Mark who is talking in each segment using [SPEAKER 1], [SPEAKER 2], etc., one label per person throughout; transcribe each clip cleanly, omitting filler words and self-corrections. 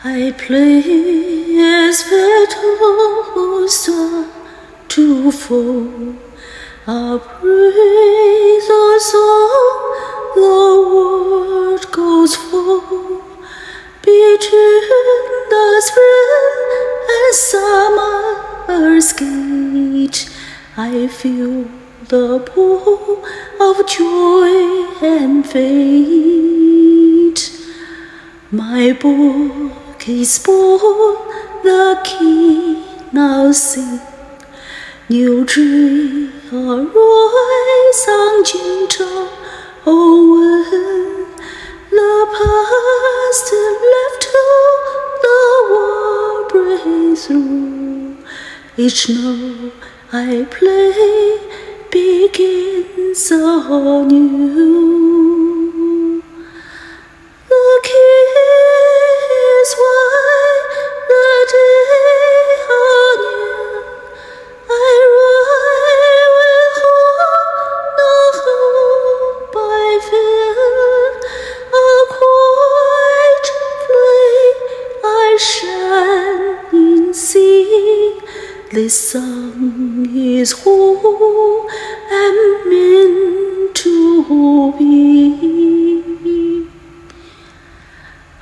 [SPEAKER 1] I play as petals start to fall. A praise, a song, the world goes for. Between the spring and summer's gate, I feel the pull of joy and fate. My book is born, the key now sing. New dream arise on gentle Owen. The past left to the war break through. Each note I play begins anew. The key is why the day anew. I ride with hope, no hope I feel. A quiet flame I shine in sea. This song is who I'm meant to be.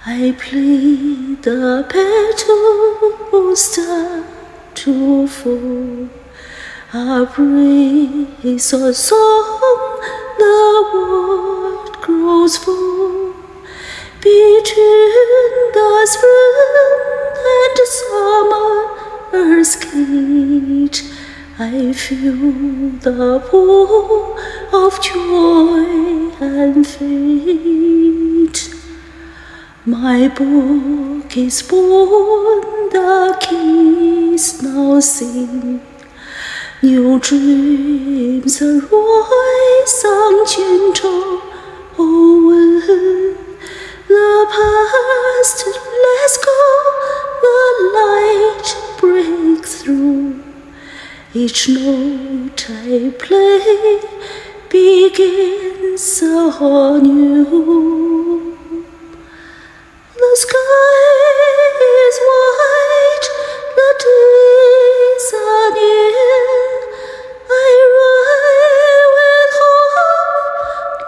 [SPEAKER 1] I play the petals start to fall. I praise a song, the world grows full. Between the spring and summer's gate, I feel the pull of joy and fate. My book is born, the keys now sing. New dreams arise on gentle Owen. The past lets go, the light breaks through. Each note I play begins anew. The sky is white, the days are near. I ride with hope,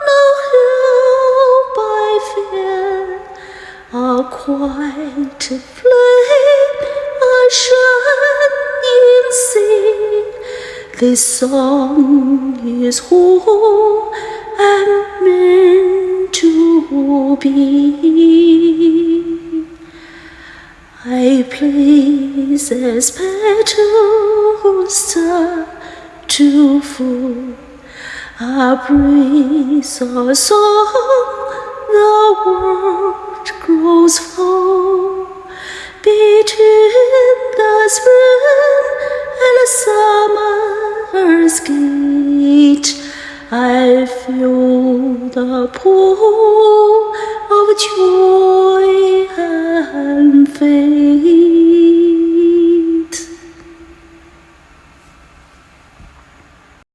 [SPEAKER 1] no help I fear. A quiet flame I shine in sea. This song is who I'm meant to be. I place as petals start to fall. I praise a song, the world grows full. Between the spring and summer's gate, I feel the pull of joy and faith.